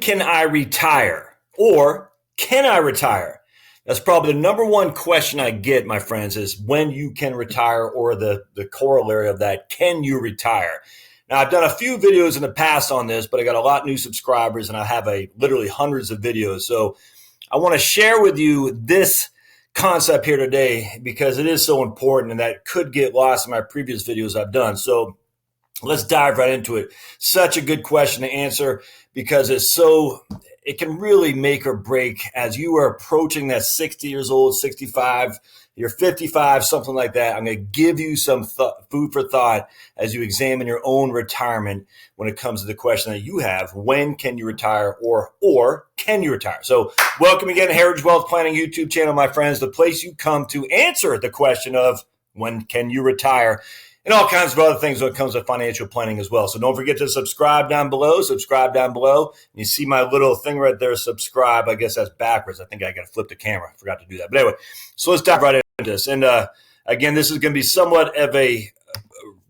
can I retire? Or can I retire? That's probably the number one question I get, my friends, is when you can retire, or the corollary of that, can you retire? Now, I've done a few videos in the past on this, but I got a lot of new subscribers and I have literally hundreds of videos. So I want to share with you this concept here today because it is so important, and that could get lost in my previous videos I've done. So let's dive right into it. Such a good question to answer because it can really make or break as you are approaching that 60 years old, 65, you're 55, something like that. I'm going to give you some food for thought as you examine your own retirement when it comes to the question that you have: when can you retire, or can you retire? So welcome again to Heritage Wealth Planning YouTube channel, my friends, the place you come to answer the question of when can you retire, and all kinds of other things when it comes to financial planning as well. So don't forget to subscribe down below. You see my little thing right there, subscribe. I guess that's backwards. I think I got to flip the camera. I forgot to do that. But anyway, so let's dive right into this. And again, this is going to be somewhat of a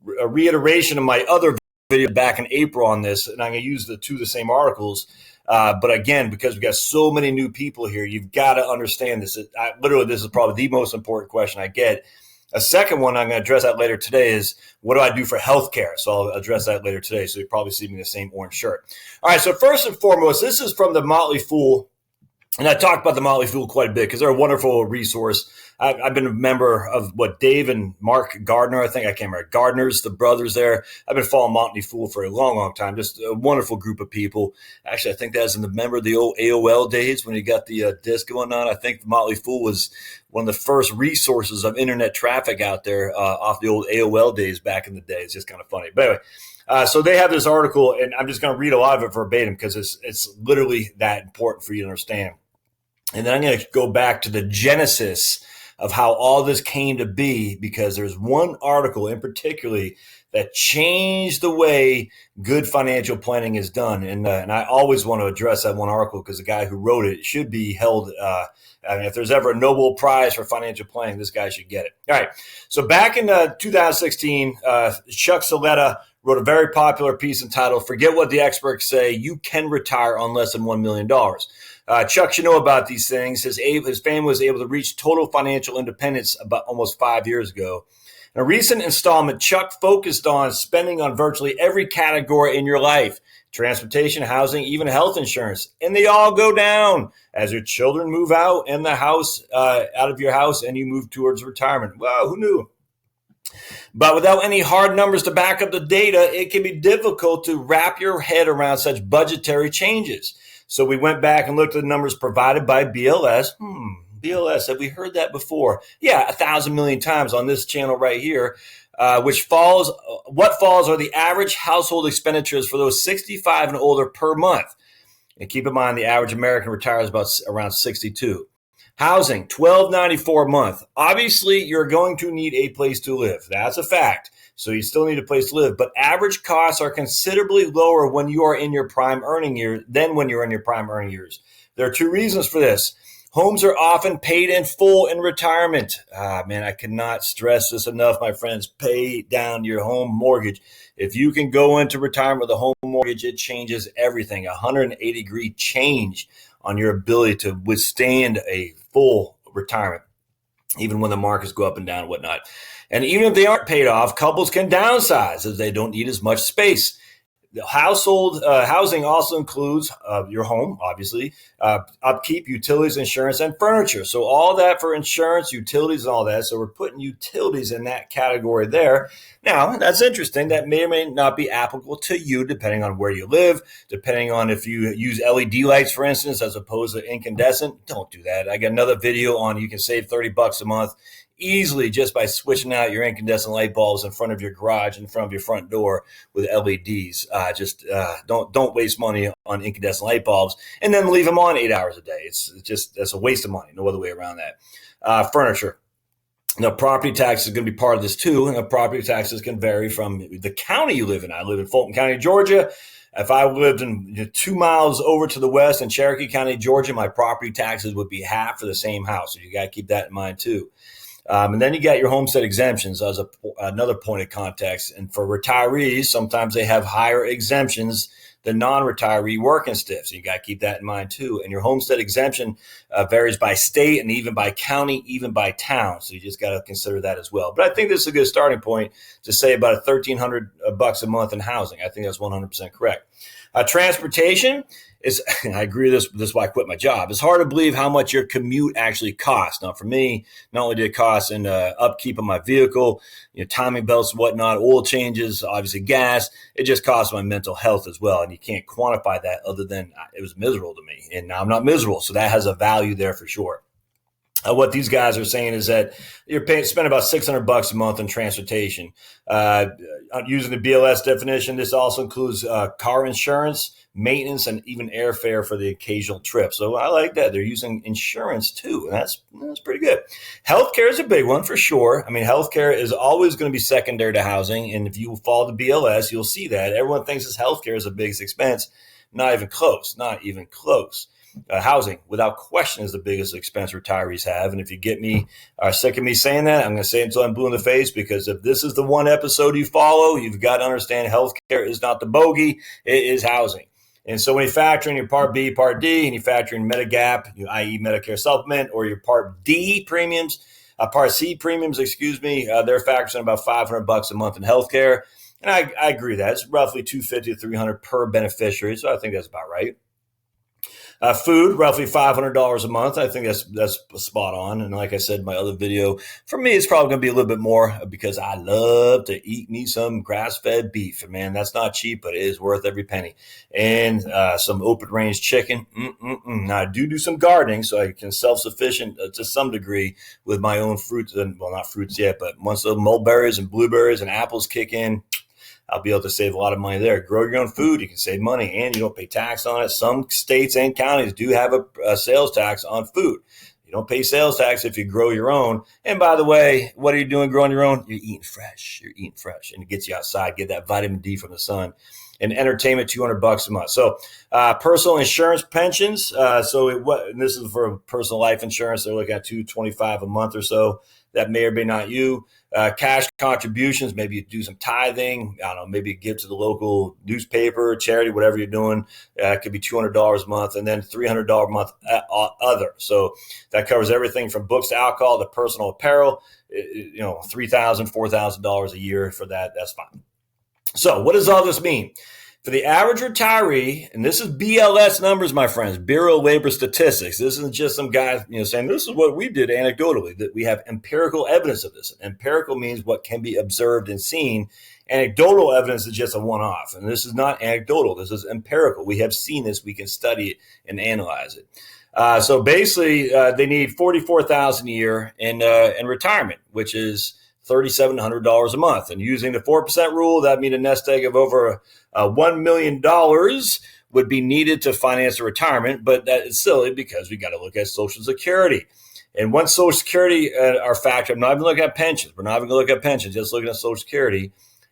reiteration of my other video back in April on this. And I'm going to use the same articles. But again, because we got so many new people here, you've got to understand this. This is probably the most important question I get. A second one I'm going to address that later today is, what do I do for healthcare? So I'll address that later today. So you probably see me in the same orange shirt. All right. So first and foremost, this is from the Motley Fool. And I talked about the Motley Fool quite a bit because they're a wonderful resource. I've been a member of Dave and Mark Gardner, I can't remember, Gardner's, the brothers there. I've been following Motley Fool for a long, long time. Just a wonderful group of people. Actually, I think that's in the member of the old AOL days when you got the disc going on. I think Motley Fool was one of the first resources of internet traffic out there off the old AOL days back in the day. It's just kind of funny. But anyway, so they have this article, and I'm just going to read a lot of it verbatim because it's literally that important for you to understand. And then I'm going to go back to the genesis of how all this came to be, because there's one article in particular that changed the way good financial planning is done. And I always want to address that one article because the guy who wrote it should be held. If there's ever a Nobel Prize for financial planning, this guy should get it. All right. So back in 2016, Chuck Soletta wrote a very popular piece entitled "Forget What the Experts Say, You Can Retire on Less Than $1 million." Chuck should know about these things. His family was able to reach total financial independence about almost 5 years ago. In a recent installment, Chuck focused on spending on virtually every category in your life: transportation, housing, even health insurance. And they all go down as your children move out and the house out of your house and you move towards retirement. Wow, who knew? But without any hard numbers to back up the data, it can be difficult to wrap your head around such budgetary changes. So we went back and looked at the numbers provided by BLS. BLS, have we heard that before? Yeah, 1,000 million times on this channel right here, what falls are the average household expenditures for those 65 and older per month. And keep in mind, the average American retires around 62. Housing, $1,294 a month. Obviously, you're going to need a place to live. That's a fact. So you still need a place to live. But average costs are considerably lower when you are in your prime earning years than when you're in your prime earning years. There are two reasons for this. Homes are often paid in full in retirement. I cannot stress this enough, my friends. Pay down your home mortgage. If you can go into retirement with a home mortgage, it changes everything. 180-degree change on your ability to withstand a full retirement, even when the markets go up and down and whatnot. And even if they aren't paid off, couples can downsize as they don't need as much space. The household housing also includes your home, obviously, upkeep, utilities, insurance, and furniture. So all that for insurance, utilities, and all that. So we're putting utilities in that category there. Now, that's interesting. That may or may not be applicable to you, depending on where you live, depending on if you use LED lights, for instance, as opposed to incandescent. Don't do that. I got another video on you can save $30 a month easily just by switching out your incandescent light bulbs in front of your garage, in front of your front door with LEDs. Don't waste money on incandescent light bulbs and then leave them on 8 hours a day. That's a waste of money. No other way around that. Furniture. Now, property tax is going to be part of this too. And property taxes can vary from the county you live in. I live in Fulton County, Georgia. If I lived in 2 miles over to the west in Cherokee County, Georgia, my property taxes would be half for the same house. So you got to keep that in mind too. And then you got your homestead exemptions as another point of context. And for retirees, sometimes they have higher exemptions the non-retiree working stiff. So you got to keep that in mind too. And your homestead exemption varies by state and even by county, even by town. So you just got to consider that as well. But I think this is a good starting point to say about $1,300 a month in housing. I think that's 100% correct. Transportation is, I agree with this. This is why I quit my job. It's hard to believe how much your commute actually costs. Now, for me, not only did it cost in upkeep of my vehicle, timing belts, whatnot, oil changes, obviously gas, it just cost my mental health as well. And you can't quantify that other than it was miserable to me. And now I'm not miserable. So that has a value there for sure. What these guys are saying is that you're spending about $600 a month on transportation. Using the BLS definition, this also includes car insurance, maintenance, and even airfare for the occasional trip. So I like that. They're using insurance too, and that's pretty good. Healthcare is a big one for sure. I mean, healthcare is always going to be secondary to housing, and if you follow the BLS, you'll see that. Everyone thinks this healthcare is the biggest expense. Not even close. Not even close. Housing, without question, is the biggest expense retirees have. And if you get me sick of me saying that, I'm going to say it until I'm blue in the face, because if this is the one episode you follow, you've got to understand healthcare is not the bogey, it is housing. And so when you factor in your Part B, Part D, and you factor in Medigap, i.e. Medicare Supplement, or your Part D premiums, Part C premiums, they're factoring about $500 a month in healthcare. And I agree with that. It's roughly $250 to $300 per beneficiary. So I think that's about right. Food, roughly $500 a month. I think that's spot on. And like I said in my other video, for me, it's probably going to be a little bit more because I love to eat me some grass-fed beef. And man, that's not cheap, but it is worth every penny. And some open-range chicken. Now, I do some gardening, so I can self-sufficient to some degree with my own fruits. And well, not fruits yet, but once the mulberries and blueberries and apples kick in, I'll be able to save a lot of money there. Grow your own food. You can save money, and you don't pay tax on it. Some states and counties do have a sales tax on food. You don't pay sales tax if you grow your own. And by the way, what are you doing growing your own? You're eating fresh. And it gets you outside, get that vitamin D from the sun. And entertainment, $200 a month. So personal insurance pensions. And this is for personal life insurance. They're looking at $225 a month or so. That may or may not you. Cash contributions, maybe you do some tithing. I don't know, maybe you give to the local newspaper, charity, whatever you're doing. It could be $200 a month, and then $300 a month other. So that covers everything from books to alcohol to personal apparel. $3,000, $4,000 a year for that. That's fine. So what does all this mean? For the average retiree, and this is BLS numbers, my friends, Bureau of Labor Statistics. This isn't just some guy saying this is what we did anecdotally. That we have empirical evidence of this. Empirical means what can be observed and seen. Anecdotal evidence is just a one-off. And this is not anecdotal. This is empirical. We have seen this. We can study it and analyze it. So basically, they need $44,000 a year in retirement, which is $3,700 a month. And using the 4% rule, that means a nest egg of over $1 million would be needed to finance a retirement. But that is silly because we got to look at Social Security. And once Social Security are factored, I'm not even looking at pensions. We're not even going to look at pensions, just looking at Social Security.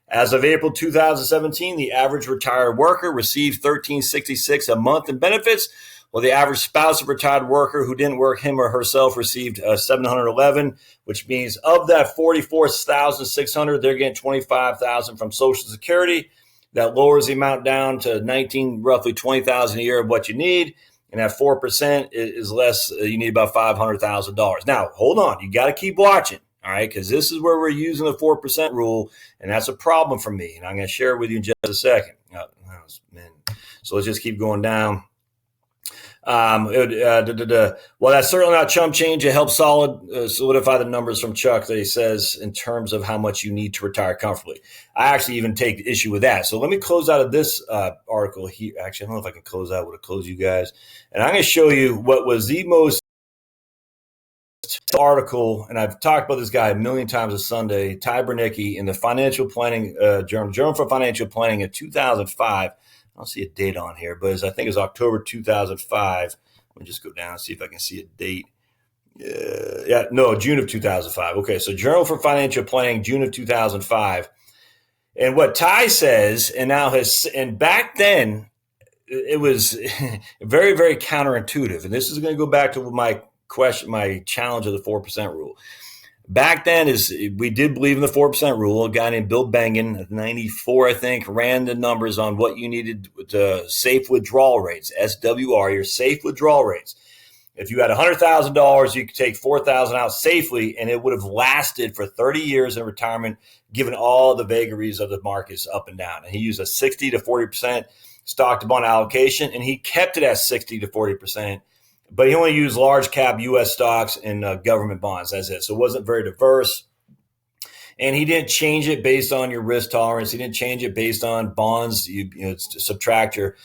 As of April 2017, the average retired worker received $1,366 a month in benefits, while the average spouse of a retired worker who didn't work, him or herself, received $711, which means of that $44,600, they're getting $25,000 from Social Security. That lowers the amount down to roughly $20,000 a year of what you need. And at 4% is less. You need about $500,000. Now, hold on. You got to keep watching. All right, because this is where we're using the 4% rule, and that's a problem for me. And I'm going to share it with you in just a second. So let's just keep going down. Well, that's certainly not chump change. It helps solidify the numbers from Chuck that he says in terms of how much you need to retire comfortably. I actually even take issue with that. So let me close out of this article here. Actually, I don't know if I can close out. I would have closed you guys. And I'm going to show you what was the most article, and I've talked about this guy a million times a Sunday, Ty Bernicke, in the Financial Planning Journal for Financial Planning in 2005. I don't see a date on here, but I think it's October 2005. Let me just go down and see if I can see a date. June of 2005. Okay, so Journal for Financial Planning, June of 2005. And what Ty says, and back then, it was very, very counterintuitive. And this is going to go back to my challenge of the 4% rule. Back then, we did believe in the 4% rule. A guy named Bill Bengen, at 94, I think, ran the numbers on what you needed to safe withdrawal rates, SWR, your safe withdrawal rates. If you had $100,000, you could take $4,000 out safely, and it would have lasted for 30 years in retirement, given all the vagaries of the markets up and down. And he used a 60 to 40% stock to bond allocation, and he kept it at 60 to 40%. But he only used large cap U.S. stocks and government bonds. That's it. So it wasn't very diverse. And he didn't change it based on your risk tolerance. He didn't change it based on bonds. You subtract your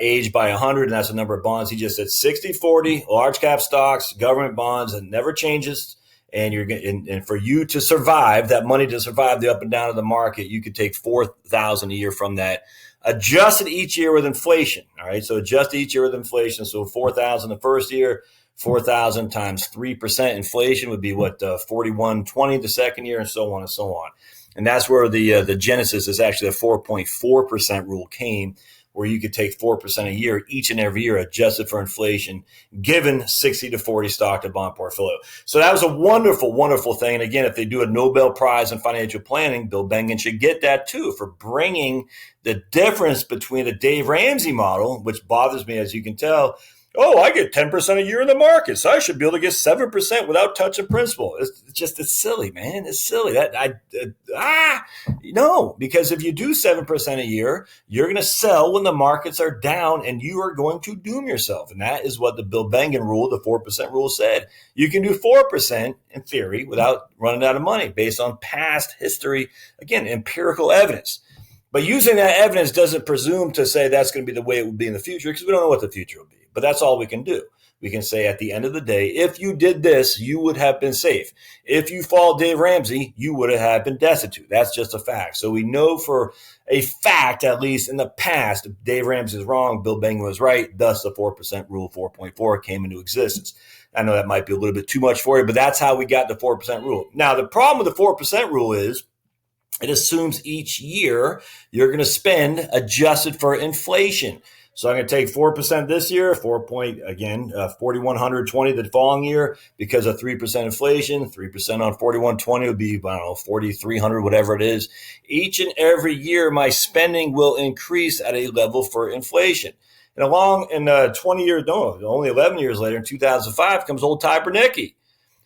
age by 100, and that's the number of bonds. He just said 60-40, large cap stocks, government bonds, and never changes. And and for you to survive, that money to survive the up and down of the market, you could take $4,000 a year from that, adjusted each year with inflation. All right, so adjust each year with inflation. So $4,000 the first year, $4,000 times 3% inflation would be what, $4,120 the second year, and so on and so on. And that's where the genesis is actually a 4.4% rule came, where you could take 4% a year each and every year, adjusted for inflation, given 60 to 40 stock to bond portfolio. So that was a wonderful, wonderful thing. And again, if they do a Nobel Prize in financial planning, Bill Bengen should get that too, for bringing the difference between the Dave Ramsey model, which bothers me, as you can tell. Oh, I get 10% a year in the market, so I should be able to get 7% without touching principal. It's silly, man. It's silly. No, because if you do 7% a year, you're going to sell when the markets are down, and you are going to doom yourself. And that is what the Bill Bengen rule, the 4% rule, said. You can do 4% in theory without running out of money based on past history. Again, empirical evidence. But using that evidence doesn't presume to say that's going to be the way it will be in the future, because we don't know what the future will be. But that's all we can do. We can say at the end of the day, if you did this, you would have been safe. If you followed Dave Ramsey, you would have been destitute. That's just a fact. So we know for a fact, at least in the past, if Dave Ramsey is wrong, Bill Bengen was right. Thus, the 4% rule, 4.4, came into existence. I know that might be a little bit too much for you, but that's how we got the 4% rule. Now, the problem with the 4% rule is it assumes each year you're going to spend adjusted for inflation. So I'm going to take 4% this year, 4,120 the following year, because of 3% inflation. 3% on 4,120 would be, 4,300, whatever it is. Each and every year, my spending will increase at a level for inflation. And only 11 years later, in 2005, comes old Ty Bernicke.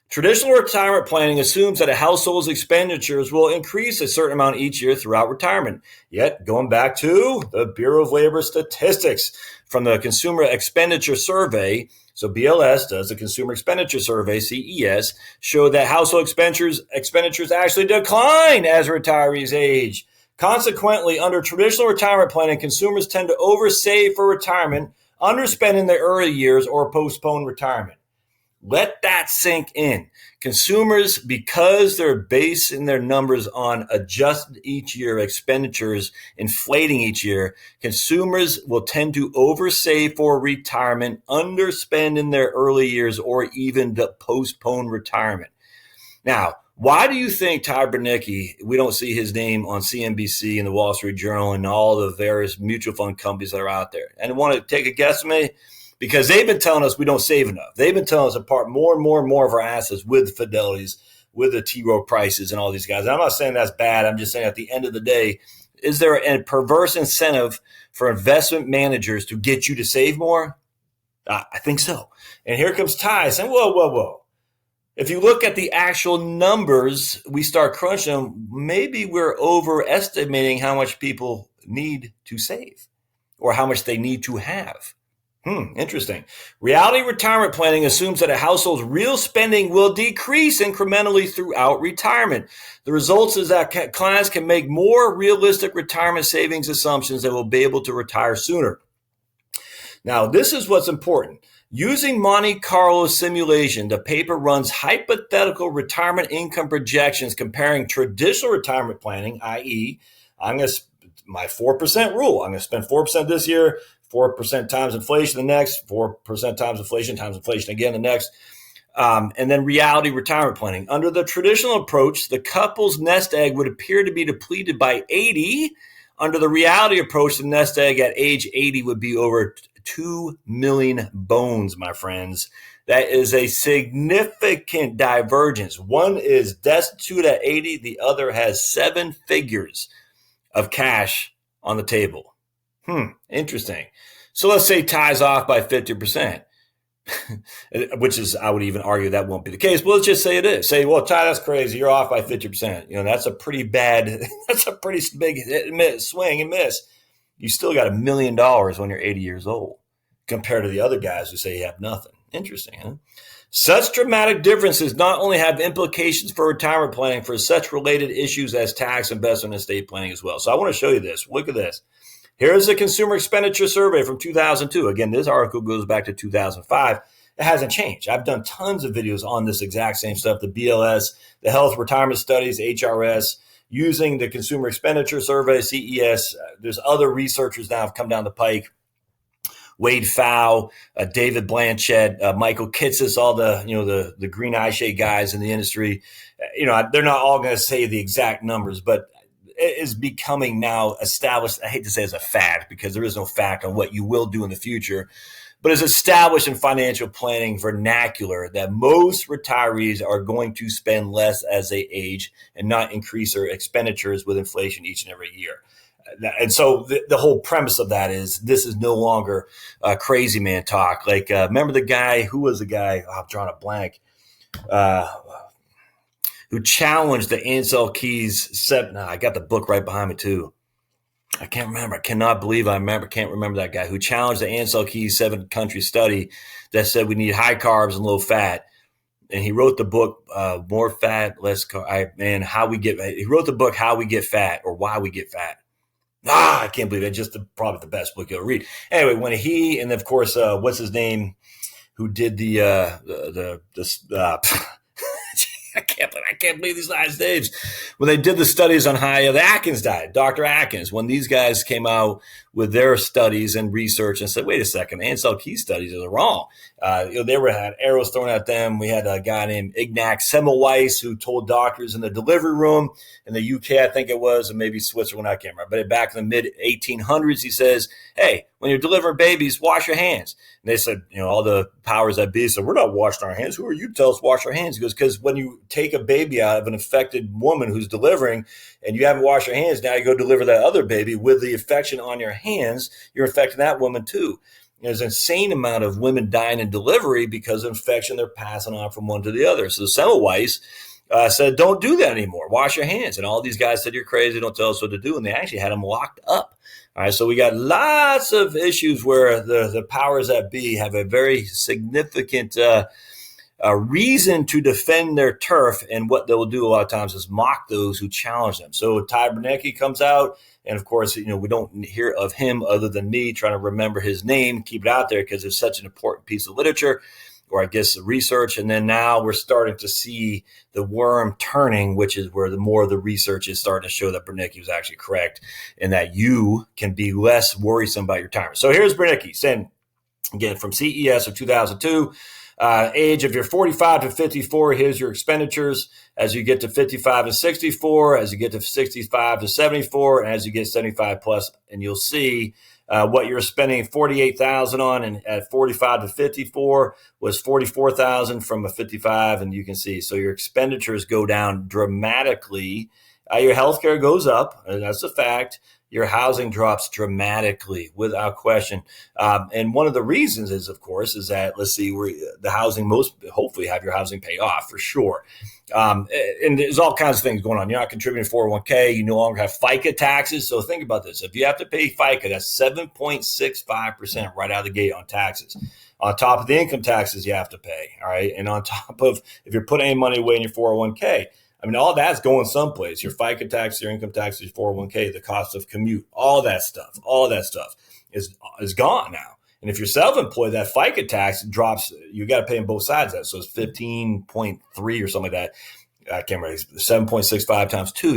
Traditional retirement planning assumes that a household's expenditures will increase a certain amount each year throughout retirement. Yet, going back to the Bureau of Labor Statistics from the Consumer Expenditure Survey, so BLS does the Consumer Expenditure Survey, CES, show that household expenditures actually decline as retirees age. Consequently, under traditional retirement planning, consumers tend to oversave for retirement, underspend in their early years, or postpone retirement. Let that sink in. Consumers, because they're basing their numbers on adjusted each year expenditures, inflating each year, consumers will tend to oversave for retirement, underspend in their early years, or even to postpone retirement. Now, why do you think Ty Bernicke, we don't see his name on CNBC and the Wall Street Journal and all the various mutual fund companies that are out there? And I want to take a guesstimate? Because they've been telling us we don't save enough. They've been telling us to part more and more and more of our assets with Fidelities, with the T. Rowe Prices and all these guys. And I'm not saying that's bad. I'm just saying at the end of the day, is there a perverse incentive for investment managers to get you to save more? I think so. And here comes Ty saying, whoa. If you look at the actual numbers, we start crunching them, maybe we're overestimating how much people need to save or how much they need to have. Interesting. Reality retirement planning assumes that a household's real spending will decrease incrementally throughout retirement. The results is that clients can make more realistic retirement savings assumptions that will be able to retire sooner. Now, this is what's important. Using Monte Carlo simulation, the paper runs hypothetical retirement income projections comparing traditional retirement planning, i.e., my 4% rule. I'm going to spend 4% this year, 4% times inflation the next, 4% times inflation again the next, and then reality retirement planning. Under the traditional approach, the couple's nest egg would appear to be depleted by 80. Under the reality approach, the nest egg at age 80 would be over 2 million bones, my friends. That is a significant divergence. One is destitute at 80, the other has 7 figures of cash on the table. Interesting. So let's say Ty's off by 50%, which is, I would even argue that won't be the case. But let's just say it is. Say, well, Ty, that's crazy. You're off by 50%. That's a pretty bad, that's a pretty big swing and miss. You still got $1 million when you're 80 years old compared to the other guys who say you have nothing. Interesting, huh? Such dramatic differences not only have implications for retirement planning for such related issues as tax, investment, and estate planning as well. So I want to show you this. Look at this. Here's the Consumer Expenditure Survey from 2002. Again, this article goes back to 2005. It hasn't changed. I've done tons of videos on this exact same stuff, the BLS, the Health Retirement Studies, HRS, using the Consumer Expenditure Survey, CES. There's other researchers now have come down the pike. Wade Pfau, David Blanchett, Michael Kitces, all the green eye shade guys in the industry. They're not all going to say the exact numbers, but it is becoming now established. I hate to say it's a fact because there is no fact on what you will do in the future, but it's established in financial planning vernacular that most retirees are going to spend less as they age and not increase their expenditures with inflation each and every year. And so the whole premise of that is this is no longer crazy man talk. Like, remember the guy, who was the guy? I'm drawing a blank. Who challenged the Ansel Keys. I got the book right behind me too. I can't remember. I cannot believe can't remember that guy who challenged the Ansel Keys 7-country study that said we need high carbs and low fat. And he wrote the book, More Fat, Less Carb. He wrote the book, How We Get Fat or Why We Get Fat. I can't believe it. Just probably the best book you'll read. Anyway, when he, and of course, what's his name, who did I can't believe these last names. When they did the studies on the Atkins diet, Dr. Atkins, when these guys came out with their studies and research and said, wait a second, Ansel Keys studies are wrong. They had arrows thrown at them. We had a guy named Ignaz Semmelweis who told doctors in the delivery room in the UK, I think it was, and maybe Switzerland, I can't remember. But back in the mid 1800s, he says, hey, when you're delivering babies, wash your hands. And they said, all the powers that be said, we're not washing our hands. Who are you to tell us to wash our hands? He goes, because when you take a baby out of an infected woman who's delivering and you haven't washed your hands, now you go deliver that other baby with the infection on your hands, you're infecting that woman too. There's an insane amount of women dying in delivery because of infection they're passing on from one to the other. So Semmelweis said, don't do that anymore. Wash your hands. And all these guys said, you're crazy. Don't tell us what to do. And they actually had them locked up. All right, so we got lots of issues where the powers that be have a very significant reason to defend their turf, and what they'll do a lot of times is mock those who challenge them. So Ty Bernicke comes out, and of course, we don't hear of him other than me trying to remember his name, keep it out there because it's such an important piece of literature, or I guess research. And then now we're starting to see the worm turning, which is where the more of the research is starting to show that Bernicke was actually correct and that you can be less worrisome about your retirement. So here's Bernicke saying, again, from CES of 2002, age of your 45 to 54, here's your expenditures. As you get to 55 and 64, as you get to 65 to 74, and as you get 75 plus, and you'll see what you're spending 48,000 on, and at 45 to 54 was 44,000 from a 55, and you can see so your expenditures go down dramatically. Your healthcare goes up, and that's a fact. Your housing drops dramatically, without question. And one of the reasons is, of course, is that, let's see, the housing, hopefully have your housing paid off for sure. And there's all kinds of things going on. You're not contributing to 401k. You no longer have FICA taxes. So think about this. If you have to pay FICA, that's 7.65% right out of the gate on taxes. On top of the income taxes you have to pay, all right? And on top of, if you're putting any money away in your 401k, I mean, all that's going someplace. Your FICA tax, your income tax, your 401k, the cost of commute, all that stuff is gone now. And if you're self-employed, that FICA tax drops. You got to pay on both sides of that. So it's 15.3 or something like that. I can't remember. 7.65 times 2.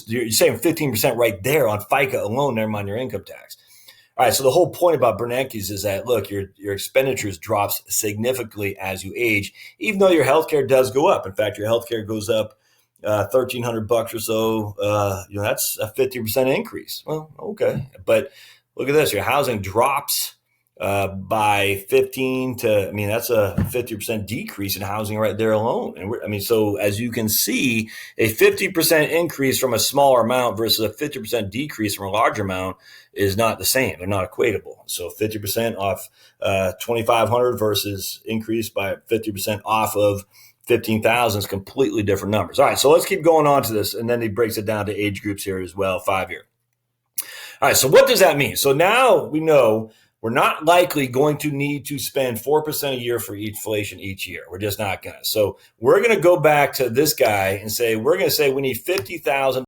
You're saving 15% right there on FICA alone. Never mind your income tax. All right. So the whole point about Bernicke's is that, look, your expenditures drops significantly as you age, even though your healthcare does go up. In fact, your healthcare goes up $1,300 or so. That's a 50% increase. Well, okay, but look at this. Your housing drops by 15 to, I mean, that's a 50% decrease in housing right there alone. And so as you can see, a 50% increase from a smaller amount versus a 50% decrease from a larger amount is not the same. They're not equatable. So 50% off 2,500 versus increase by 50% off of 15,000 is completely different numbers. All right, so let's keep going on to this. And then he breaks it down to age groups here as well, 5-year. All right, so what does that mean? So now we know we're not likely going to need to spend 4% a year for inflation each year. We're just not going to. So we're going to go back to this guy and say, we're going to say we need $50,000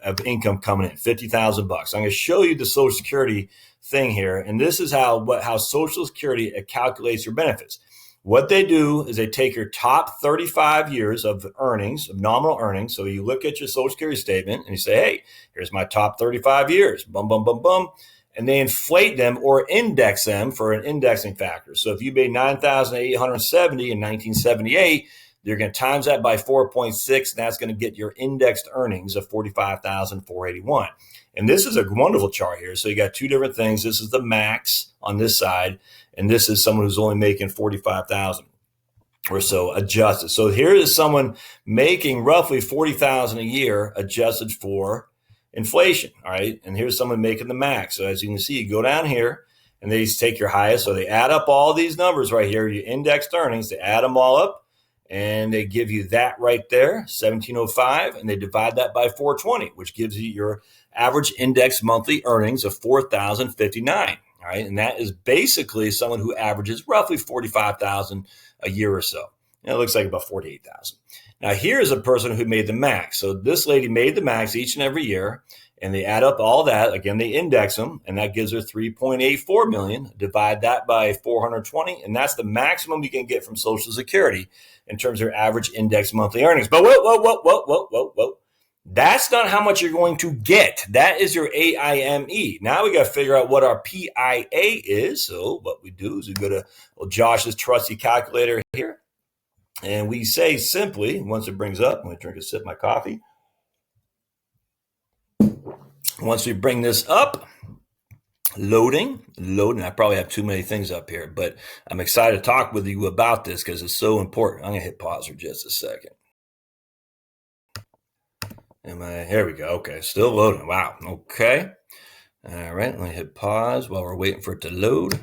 of income coming in, $50,000. I'm going to show you the Social Security thing here. And this is how Social Security calculates your benefits. What they do is they take your top 35 years of earnings, of nominal earnings. So you look at your Social Security statement and you say, hey, here's my top 35 years, bum, bum, bum, bum. And they inflate them or index them for an indexing factor. So if you made $9,870 in 1978, you're going to times that by 4.6, and that's going to get your indexed earnings of $45,481. And this is a wonderful chart here. So you got two different things. This is the max on this side, and this is someone who's only making $45,000 or so adjusted. So here is someone making roughly $40,000 a year adjusted for inflation. All right. And here's someone making the max. So as you can see, you go down here and they take your highest. So they add up all these numbers right here, your indexed earnings, they add them all up. And they give you that right there, 1705, and they divide that by 420, which gives you your average index monthly earnings of 4,059. All right, and that is basically someone who averages roughly 45,000 a year or so. And it looks like about 48,000. Now here's a person who made the max. So this lady made the max each and every year, and they add up all that. Again, they index them, and that gives her 3.84 million. Divide that by 420, and that's the maximum you can get from Social Security in terms of your average index monthly earnings. But whoa. That's not how much you're going to get. That is your AIME. Now we got to figure out what our PIA is. So what we do is we go to Josh's trusty calculator here, and we say simply, once it brings up, I'm going to drink a sip of my coffee. Once we bring this up, loading. I probably have too many things up here, but I'm excited to talk with you about this because it's so important. I'm going to hit pause for just a second. Here we go. Okay, still loading. Wow. Okay. All right, let me hit pause while we're waiting for it to load.